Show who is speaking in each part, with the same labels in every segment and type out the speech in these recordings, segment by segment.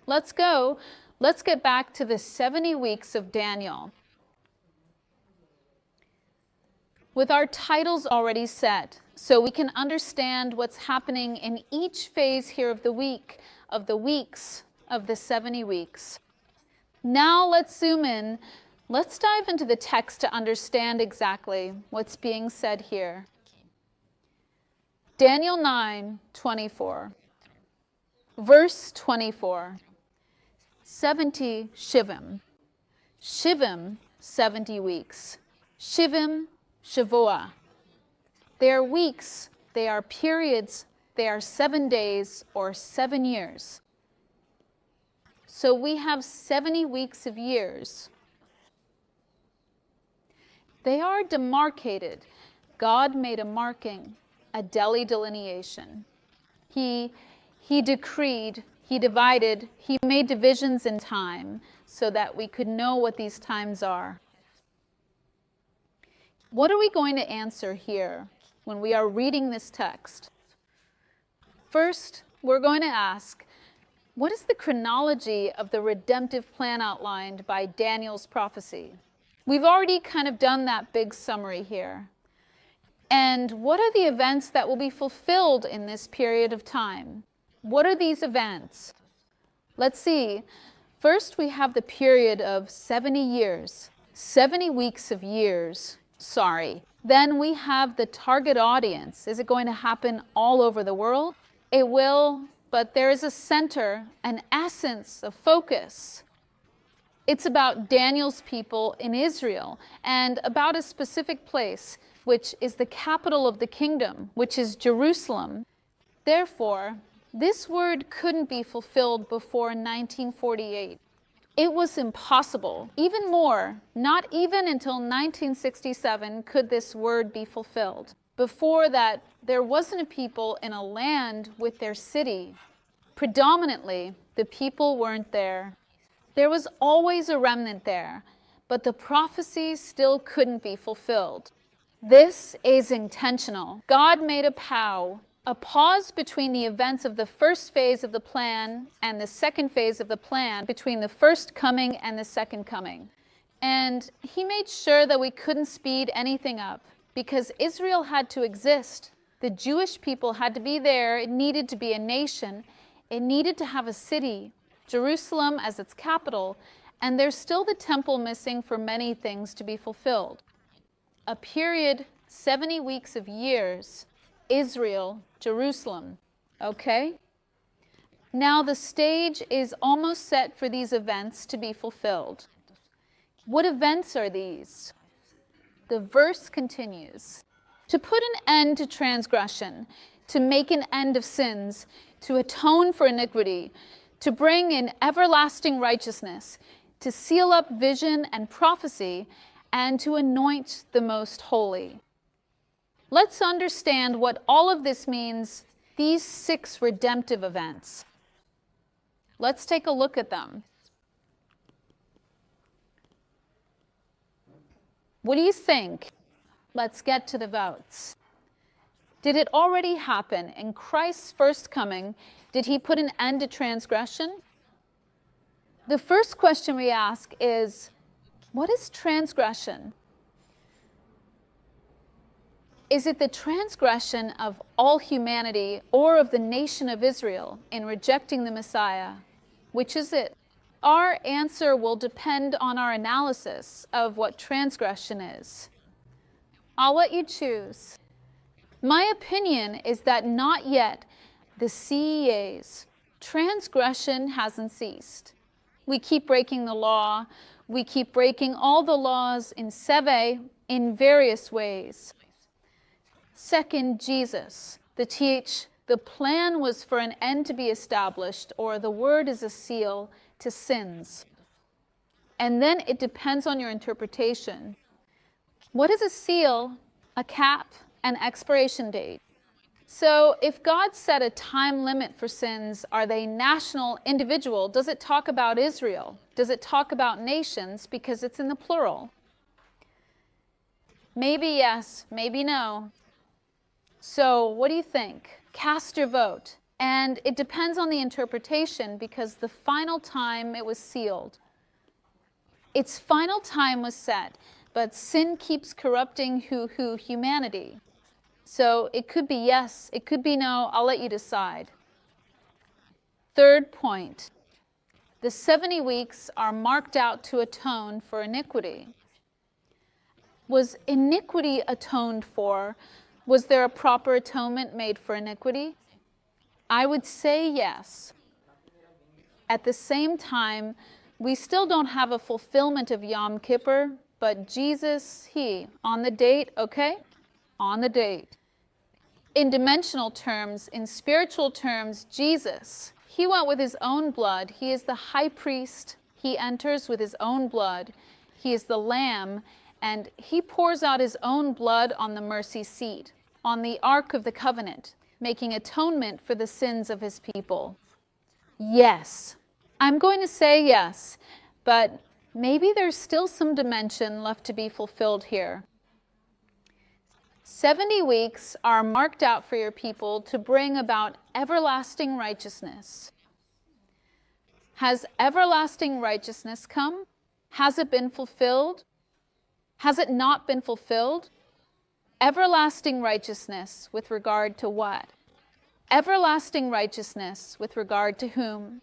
Speaker 1: let's go. Let's get back to the 70 weeks of Daniel. With our titles already set, so we can understand what's happening in each phase here of the week, of the weeks, of the 70 weeks. Now let's zoom in. Let's dive into the text to understand exactly what's being said here. Daniel 9:24. Verse 24. 70 Shivim. Shivim, 70 weeks. Shivim, Shavua. They are weeks, they are periods, they are 7 days or 7 years. So we have 70 weeks of years. They are demarcated. God made a marking, a delineation. He decreed, he divided, he made divisions in time so that we could know what these times are. What are we going to answer here when we are reading this text? First, we're going to ask, what is the chronology of the redemptive plan outlined by Daniel's prophecy? We've already kind of done that big summary here. And what are the events that will be fulfilled in this period of time? What are these events? Let's see. First, we have the period of 70 years, 70 weeks of years. Then we have the target audience. Is it going to happen all over the world? It will, but there is a center, an essence, a focus. It's about Daniel's people in Israel and about a specific place, which is the capital of the kingdom, which is Jerusalem. Therefore, this word couldn't be fulfilled before 1948. It was impossible. Even more, not even until 1967 could this word be fulfilled. Before that, there wasn't a people in a land with their city. Predominantly, the people weren't there. There was always a remnant there, but the prophecies still couldn't be fulfilled. This is intentional. God made a pause between the events of the first phase of the plan and the second phase of the plan, between the first coming and the second coming. And he made sure that we couldn't speed anything up because Israel had to exist. The Jewish people had to be there. It needed to be a nation. It needed to have a city, Jerusalem as its capital, and there's still the temple missing for many things to be fulfilled. A period, 70 weeks of years, Israel, Jerusalem, okay? Now the stage is almost set for these events to be fulfilled. What events are these? The verse continues. To put an end to transgression, to make an end of sins, to atone for iniquity, to bring in everlasting righteousness, to seal up vision and prophecy, and to anoint the most holy. Let's understand what all of this means, these 6 redemptive events. Let's take a look at them. What do you think? Let's get to the votes. Did it already happen in Christ's first coming? Did he put an end to transgression? The first question we ask is, what is transgression? Is it the transgression of all humanity or of the nation of Israel in rejecting the Messiah? Which is it? Our answer will depend on our analysis of what transgression is. I'll let you choose. My opinion is that not yet. The CEAs, transgression hasn't ceased. We keep breaking the law. We keep breaking all the laws in Seve in various ways. Second, Jesus, the plan was for an end to be established, or the word is a seal to sins. And then it depends on your interpretation. What is a seal, a cap, an expiration date? So if God set a time limit for sins, are they national, individual? Does it talk about Israel? Does it talk about nations because it's in the plural? Maybe yes, maybe no. So what do you think? Cast your vote. And it depends on the interpretation, because the final time it was sealed. Its final time was set, but sin keeps corrupting humanity. So it could be yes, it could be no, I'll let you decide. Third point, the 70 weeks are marked out to atone for iniquity. Was iniquity atoned for? Was there a proper atonement made for iniquity? I would say yes. At the same time, we still don't have a fulfillment of Yom Kippur, but Jesus, on the date, okay? On the date. In dimensional terms, in spiritual terms, Jesus, he went with his own blood. He is the high priest. He enters with his own blood. He is the lamb, and he pours out his own blood on the mercy seat, on the Ark of the Covenant, making atonement for the sins of his people. Yes. I'm going to say yes, but maybe there's still some dimension left to be fulfilled here. 70 weeks are marked out for your people to bring about everlasting righteousness. Has everlasting righteousness come? Has it been fulfilled? Has it not been fulfilled? Everlasting righteousness with regard to what? Everlasting righteousness with regard to whom?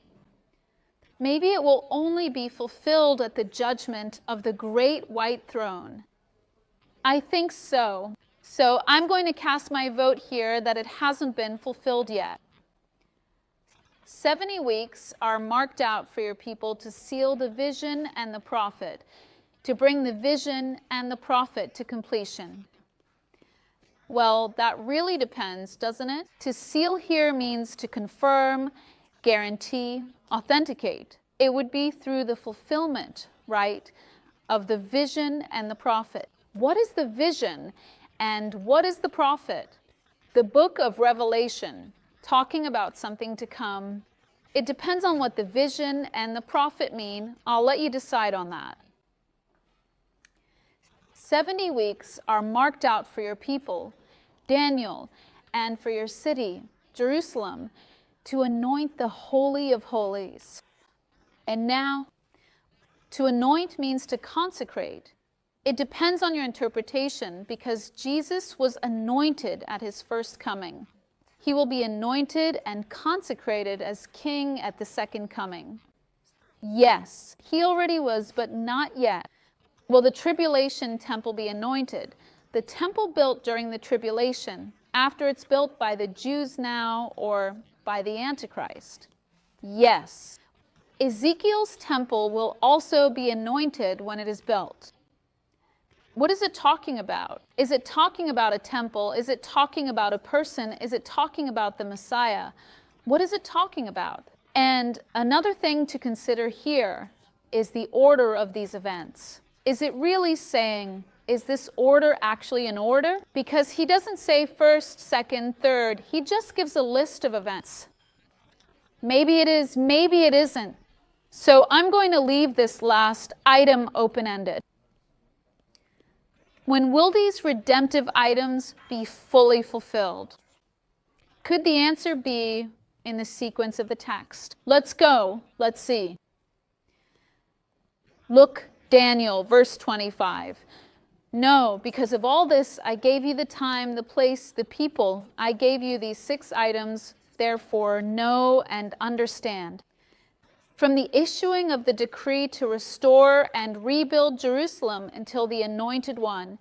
Speaker 1: Maybe it will only be fulfilled at the judgment of the great white throne. I think so. So I'm going to cast my vote here that it hasn't been fulfilled yet. 70 weeks are marked out for your people to seal the vision and the prophet, to bring the vision and the prophet to completion. Well, that really depends, doesn't it? To seal here means to confirm, guarantee, authenticate. It would be through the fulfillment, right, of the vision and the prophet. What is the vision and what is the prophet? The book of Revelation, talking about something to come. It depends on what the vision and the prophet mean. I'll let you decide on that. 70 weeks are marked out for your people, Daniel, and for your city, Jerusalem, to anoint the Holy of Holies. And now, to anoint means to consecrate. It depends on your interpretation, because Jesus was anointed at his first coming. He will be anointed and consecrated as king at the second coming. Yes, he already was, but not yet. Will the tribulation temple be anointed? The temple built during the tribulation, after it's built by the Jews now or by the Antichrist? Yes. Ezekiel's temple will also be anointed when it is built. What is it talking about? Is it talking about a temple? Is it talking about a person? Is it talking about the Messiah? What is it talking about? And another thing to consider here is the order of these events. Is it really saying, is this order actually an order? Because he doesn't say first, second, third. He just gives a list of events. Maybe it is, maybe it isn't. So I'm going to leave this last item open-ended. When will these redemptive items be fully fulfilled? Could the answer be in the sequence of the text? Let's go. Let's see. Look, Daniel, verse 25. No, because of all this, I gave you the time, the place, the people. I gave you these 6 items. Therefore, know and understand. From the issuing of the decree to restore and rebuild Jerusalem until the Anointed One,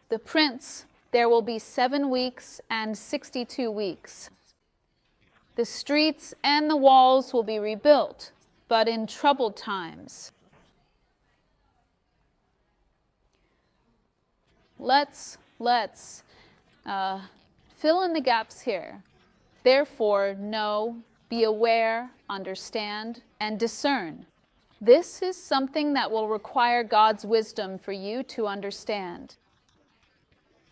Speaker 1: the Prince, there will be 7 weeks and 62 weeks. The streets and the walls will be rebuilt, but in troubled times. Let's fill in the gaps here. Therefore, know, be aware, understand, and discern. This is something that will require God's wisdom for you to understand.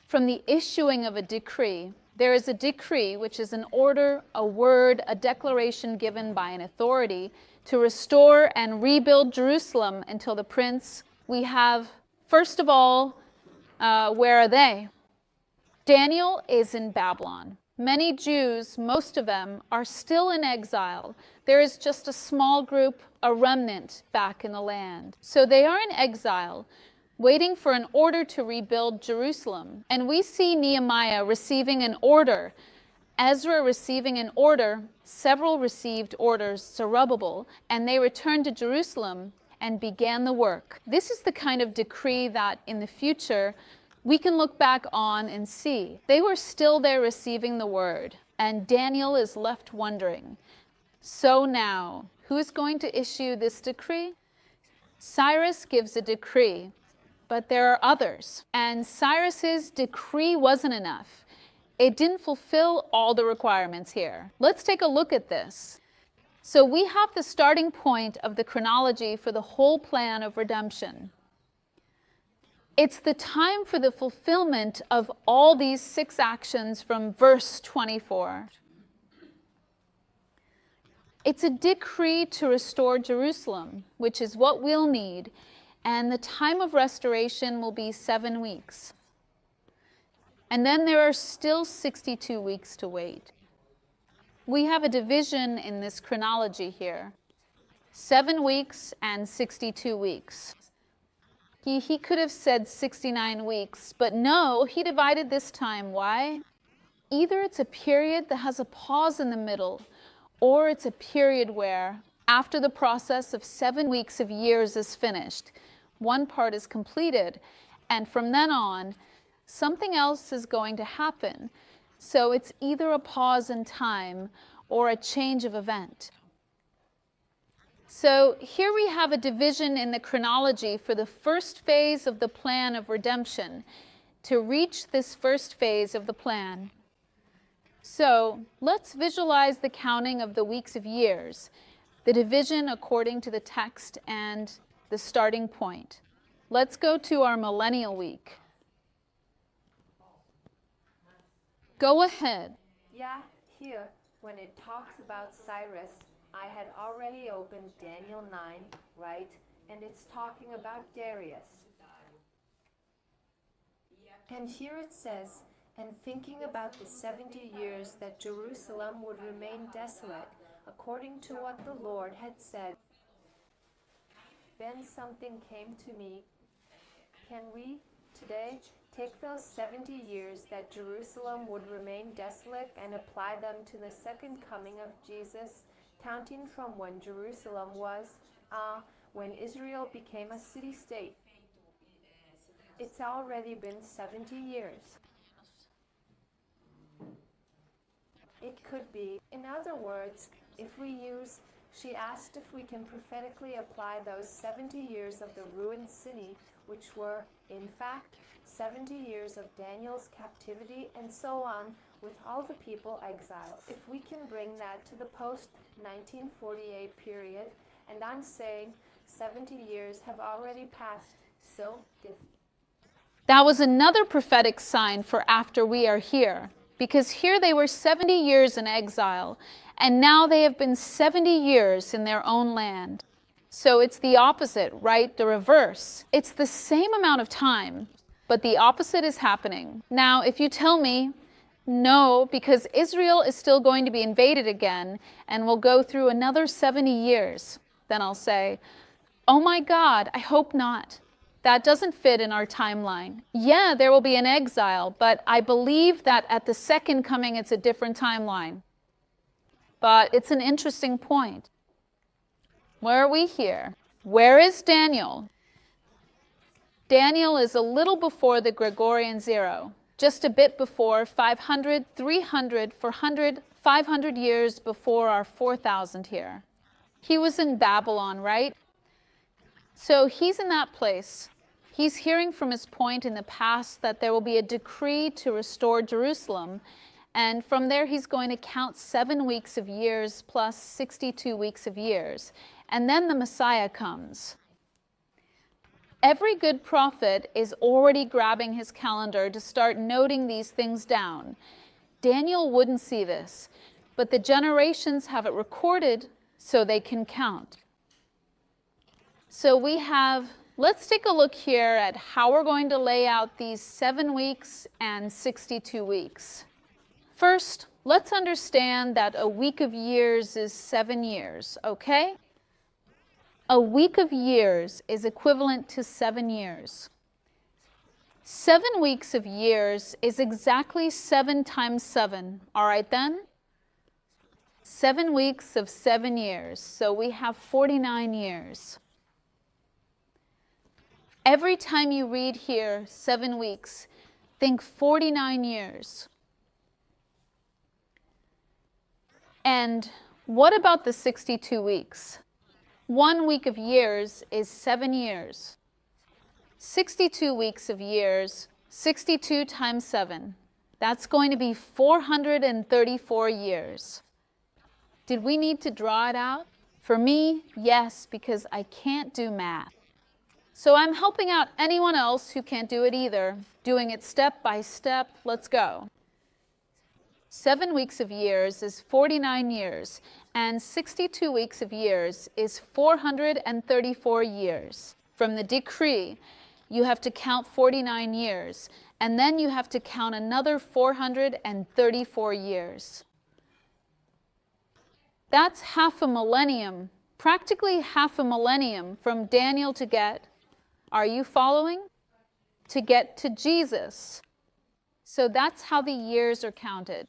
Speaker 1: From the issuing of a decree, there is a decree, which is an order, a word, a declaration given by an authority to restore and rebuild Jerusalem until the Prince. We have, first of all, where are they? Daniel is in Babylon. Many Jews, most of them, are still in exile. There is just a small group, a remnant, back in the land. So they are in exile, waiting for an order to rebuild Jerusalem. And we see Nehemiah receiving an order, Ezra receiving an order, several received orders, Zerubbabel, and they returned to Jerusalem and began the work. This is the kind of decree that in the future we can look back on and see. They were still there receiving the word, and Daniel is left wondering, so now, who is going to issue this decree? Cyrus gives a decree, but there are others, and Cyrus's decree wasn't enough. It didn't fulfill all the requirements here. Let's take a look at this. So we have the starting point of the chronology for the whole plan of redemption. It's the time for the fulfillment of all these 6 actions from verse 24. It's a decree to restore Jerusalem, which is what we'll need, and the time of restoration will be 7 weeks. And then there are still 62 weeks to wait. We have a division in this chronology here. 7 weeks and 62 weeks. He could have said 69 weeks, but no, he divided this time. Why? Either it's a period that has a pause in the middle, or it's a period where, after the process of 7 weeks of years is finished, one part is completed, and from then on, something else is going to happen. So it's either a pause in time or a change of event. So here we have a division in the chronology for the first phase of the plan of redemption, to reach this first phase of the plan. So let's visualize the counting of the weeks of years, the division according to the text and the starting point. Let's go to our millennial week. Go ahead.
Speaker 2: Yeah, here, when it talks about Cyrus, I had already opened Daniel 9, right? And it's talking about Darius. And here it says, and thinking about the 70 years that Jerusalem would remain desolate, according to what the Lord had said. Then something came to me. Can we, today, take those 70 years that Jerusalem would remain desolate and apply them to the second coming of Jesus, counting from when Jerusalem was, when Israel became a city-state? It's already been 70 years. It could be, in other words, if we use, she asked if we can prophetically apply those 70 years of the ruined city, which were, in fact, 70 years of Daniel's captivity and so on, with all the people exiled. If we can bring that to the post-1948 period, and I'm saying 70 years have already passed, so
Speaker 1: that was another prophetic sign for after we are here, because here they were 70 years in exile, and now they have been 70 years in their own land. So it's the opposite, right? The reverse. It's the same amount of time, but the opposite is happening. Now, if you tell me, no, because Israel is still going to be invaded again and will go through another 70 years, then I'll say, oh my God, I hope not. That doesn't fit in our timeline. Yeah, there will be an exile, but I believe that at the second coming, it's a different timeline. But it's an interesting point. Where are we here? Where is Daniel? Daniel is a little before the Gregorian zero, just a bit before 500, 300, 400, 500 years before our 4,000 here. He was in Babylon, right? So he's in that place. He's hearing from his point in the past that there will be a decree to restore Jerusalem. And from there, he's going to count 7 weeks of years plus 62 weeks of years. And then the Messiah comes. Every good prophet is already grabbing his calendar to start noting these things down. Daniel wouldn't see this, but the generations have it recorded so they can count. So we have, let's take a look here at how we're going to lay out these 7 weeks and 62 weeks. First, let's understand that a week of years is 7 years, okay? A week of years is equivalent to 7 years. 7 weeks of years is exactly 7 times 7, all right then? 7 weeks of 7 years, so we have 49 years. Every time you read here, 7 weeks, think 49 years. And what about the 62 weeks? 1 week of years is 7 years. 62 weeks of years, 62 times 7. That's going to be 434 years. Did we need to draw it out? For me, yes, because I can't do math. So I'm helping out anyone else who can't do it either, doing it step by step. Let's go. 7 weeks of years is 49 years, and 62 weeks of years is 434 years. From the decree, you have to count 49 years, and then you have to count another 434 years. That's half a millennium, practically half a millennium from Daniel to get, are you following? To get to Jesus. So that's how the years are counted.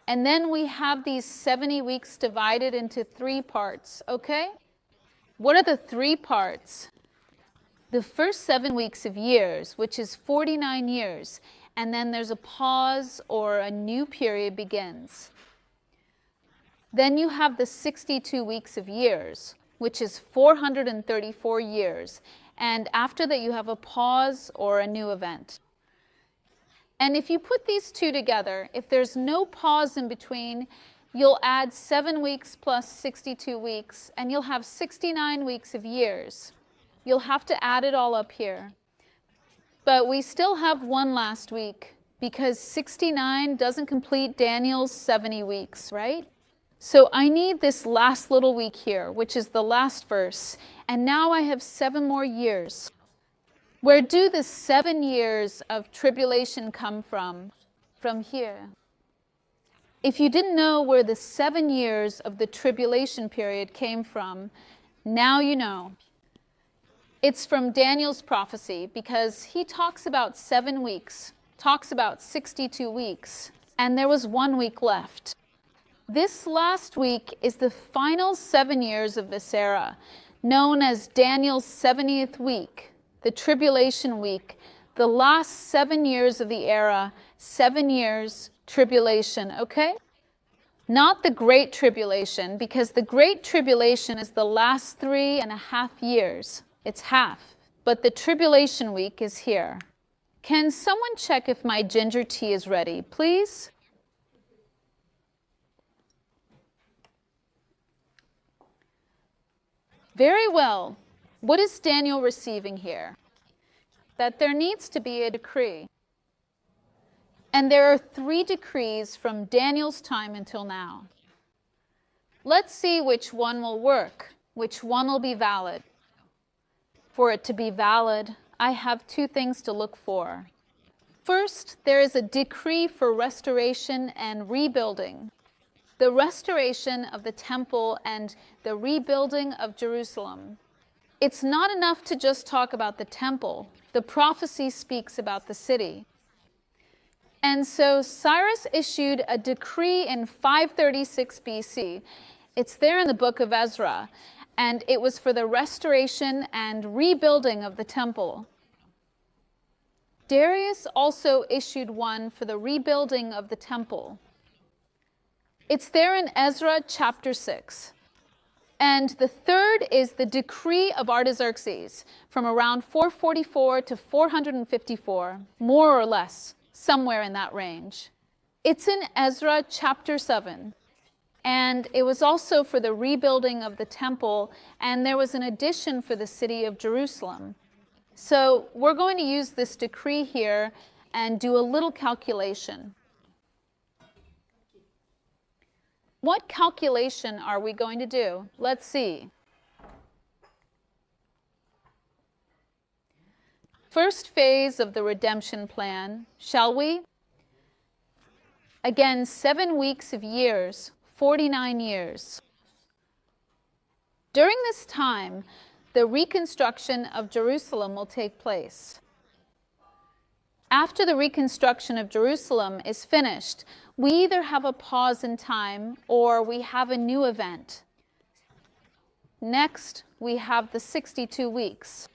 Speaker 1: And then we have these 70 weeks divided into 3 parts, okay? What are the 3 parts? The first 7 weeks of years, which is 49 years, and then there's a pause or a new period begins. Then you have the 62 weeks of years, which is 434 years, and after that you have a pause or a new event. And if you put these 2 together, if there's no pause in between, you'll add 7 weeks plus 62 weeks, and you'll have 69 weeks of years. You'll have to add it all up here. But we still have 1 last week, because 69 doesn't complete Daniel's 70 weeks, right? So I need this last little week here, which is the last verse, and now I have 7 more years. Where do the 7 years of tribulation come from? From here. If you didn't know where the 7 years of the tribulation period came from, now you know. It's from Daniel's prophecy, because he talks about 7 weeks, talks about 62 weeks, and there was 1 week left. This last week is the final 7 years of this era, known as Daniel's 70th week, the tribulation week, the last 7 years of the era, 7 years tribulation, okay? Not the Great Tribulation, because the Great Tribulation is the last 3.5 years. It's half, but the tribulation week is here. Can someone check if my ginger tea is ready, please? Very well. What is Daniel receiving here? That there needs to be a decree. And there are 3 decrees from Daniel's time until now. Let's see which one will work, which one will be valid. For it to be valid, I have 2 things to look for. First, there is a decree for restoration and rebuilding. The restoration of the temple and the rebuilding of Jerusalem. It's not enough to just talk about the temple. The prophecy speaks about the city. And so Cyrus issued a decree in 536 BC. It's there in the book of Ezra, and it was for the restoration and rebuilding of the temple. Darius also issued one for the rebuilding of the temple. It's there in Ezra chapter 6. And the third is the decree of Artaxerxes from around 444 to 454, more or less, somewhere in that range. It's in Ezra chapter 7. And it was also for the rebuilding of the temple, and there was an addition for the city of Jerusalem. So we're going to use this decree here and do a little calculation. What calculation are we going to do? Let's see. First phase of the redemption plan, shall we? Again, 7 weeks of years, 49 years. During this time, the reconstruction of Jerusalem will take place. After the reconstruction of Jerusalem is finished, we either have a pause in time or we have a new event. Next, we have the 62 weeks.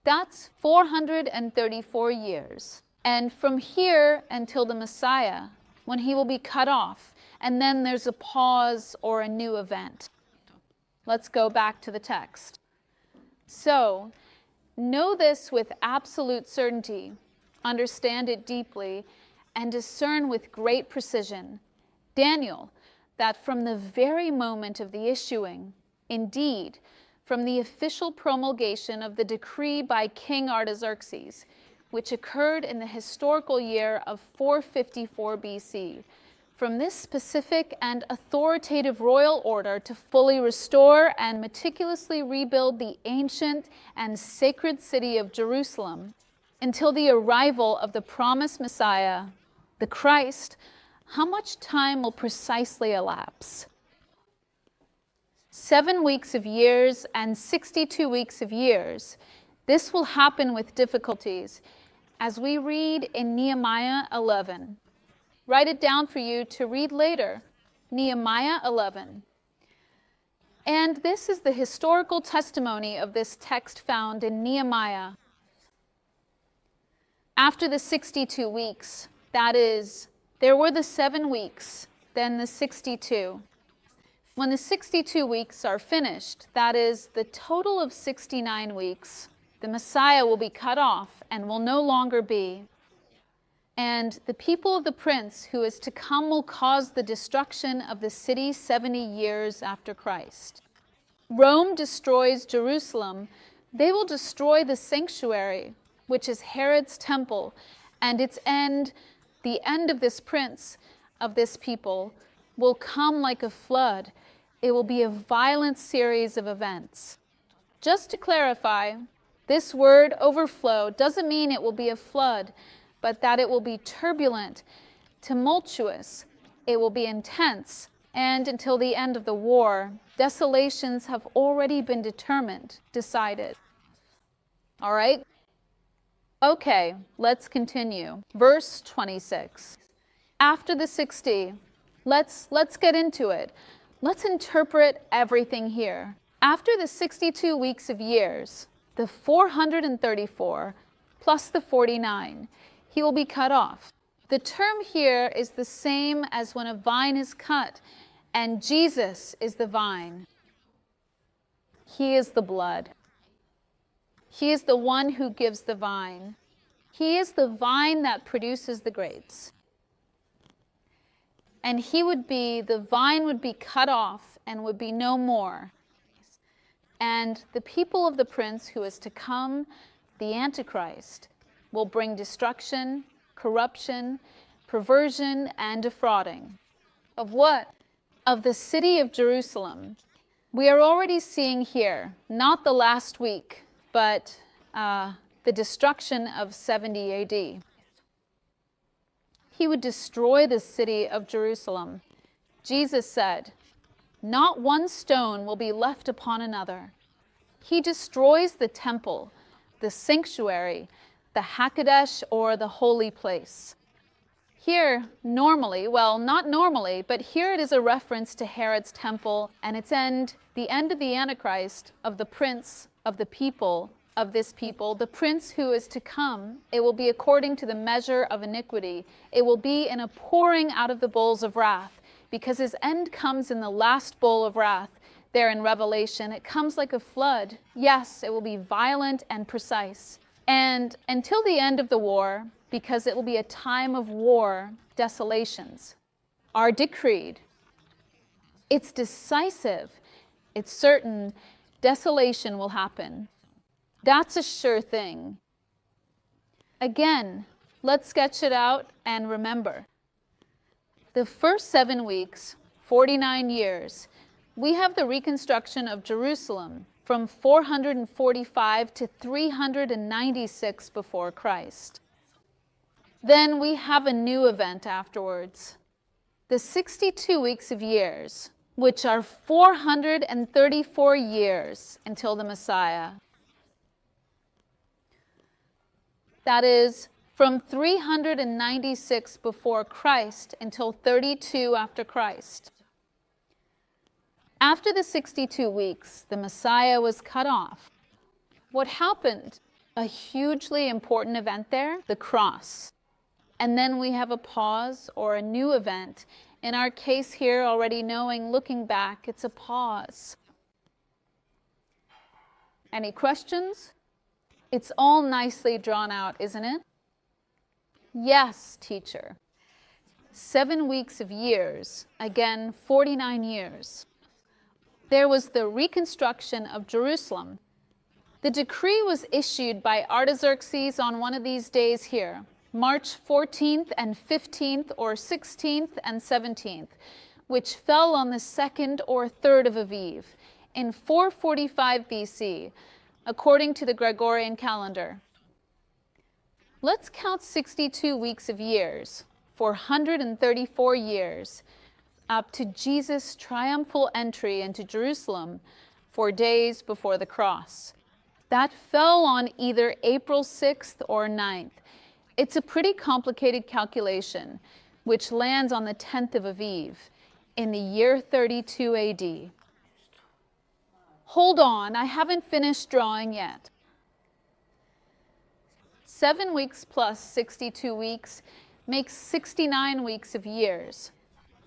Speaker 1: That's 434 years. And from here until the Messiah, when he will be cut off, and then there's a pause or a new event. Let's go back to the text. So, know this with absolute certainty, understand it deeply, and discern with great precision, Daniel, that from the very moment of the issuing, indeed, from the official promulgation of the decree by King Artaxerxes, which occurred in the historical year of 454 BC, from this specific and authoritative royal order to fully restore and meticulously rebuild the ancient and sacred city of Jerusalem, until the arrival of the promised Messiah, the Christ, how much time will precisely elapse? 7 weeks of years and 62 weeks of years. This will happen with difficulties, as we read in Nehemiah 11. Write it down for you to read later, Nehemiah 11. And this is the historical testimony of this text found in Nehemiah. After the 62 weeks, that is, there were the 7 weeks, then the 62. When the 62 weeks are finished, that is, the total of 69 weeks, the Messiah will be cut off and will no longer be. And the people of the prince who is to come will cause the destruction of the city 70 years after Christ. Rome destroys Jerusalem. They will destroy the sanctuary, which is Herod's temple, and its end, the end of this prince, of this people, will come like a flood. It will be a violent series of events. Just to clarify, this word overflow doesn't mean it will be a flood, but that it will be turbulent, tumultuous, it will be intense, and until the end of the war, desolations have already been decided. All right? Okay, let's continue. Verse 26. After the 60, let's get into it. Let's interpret everything here. After the 62 weeks of years, the 434 plus the 49, he will be cut off. The term here is the same as when a vine is cut, and Jesus is the vine. He is the blood. He is the one who gives the vine. He is the vine that produces the grapes. And the vine would be cut off and would be no more. And the people of the prince who is to come, the Antichrist, will bring destruction, corruption, perversion, and defrauding. Of what? Of the city of Jerusalem. We are already seeing here, not the last week, but the destruction of 70 AD. He would destroy the city of Jerusalem. Jesus said, "Not one stone will be left upon another." He destroys the temple, the sanctuary, the Hakodesh, or the holy place. Here, normally, well, not normally, but here it is a reference to Herod's temple and its end, the end of the Antichrist, of the prince of the people, of this people, the prince who is to come. It will be according to the measure of iniquity. It will be in a pouring out of the bowls of wrath, because his end comes in the last bowl of wrath. There in Revelation, it comes like a flood. Yes, it will be violent and precise. And until the end of the war, because it will be a time of war, desolations are decreed. It's decisive. It's certain desolation will happen. That's a sure thing. Again, let's sketch it out and remember. The first 7 weeks, 49 years, we have the reconstruction of Jerusalem from 445 to 396 before Christ. Then we have a new event afterwards. The 62 weeks of years, which are 434 years until the Messiah. That is from 396 before Christ until 32 after Christ. After the 62 weeks, the Messiah was cut off. What happened? A hugely important event there, the cross. And then we have a pause or a new event. In our case here, already knowing, looking back, it's a pause. Any questions? It's all nicely drawn out, isn't it? Yes, teacher. 7 weeks of years, again 49 years. There was the reconstruction of Jerusalem. The decree was issued by Artaxerxes on one of these days here, March 14th and 15th or 16th and 17th, which fell on the 2nd or 3rd of Aviv in 445 BC, according to the Gregorian calendar. Let's count 62 weeks of years, 434 years, up to Jesus' triumphal entry into Jerusalem 4 days before the cross. That fell on either April 6th or 9th. It's a pretty complicated calculation, which lands on the 10th of Aviv in the year 32 AD. Hold on, I haven't finished drawing yet. 7 weeks plus 62 weeks makes 69 weeks of years.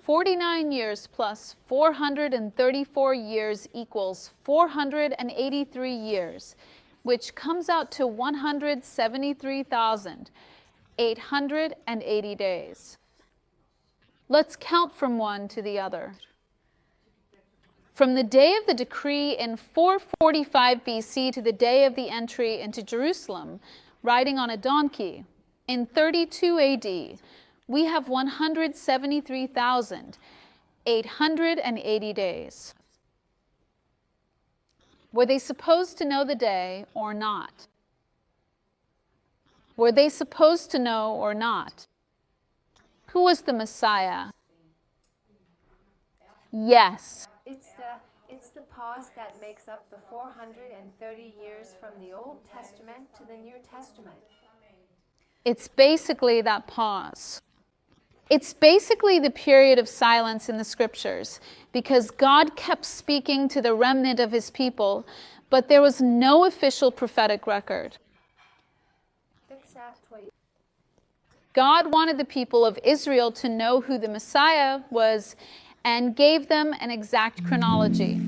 Speaker 1: 49 years plus 434 years equals 483 years, which comes out to 173,880 days. Let's count from one to the other. From the day of the decree in 445 BC to the day of the entry into Jerusalem, riding on a donkey, in 32 AD, we have 173,880 days. Were they supposed to know the day or not? Were they supposed to know or not? Who was the Messiah? Yes.
Speaker 2: It's the pause that makes up the 430 years from the Old Testament to the New Testament.
Speaker 1: It's basically that pause. It's basically the period of silence in the scriptures, because God kept speaking to the remnant of his people, but there was no official prophetic record.
Speaker 2: Exactly.
Speaker 1: God wanted the people of Israel to know who the Messiah was and gave them an exact chronology.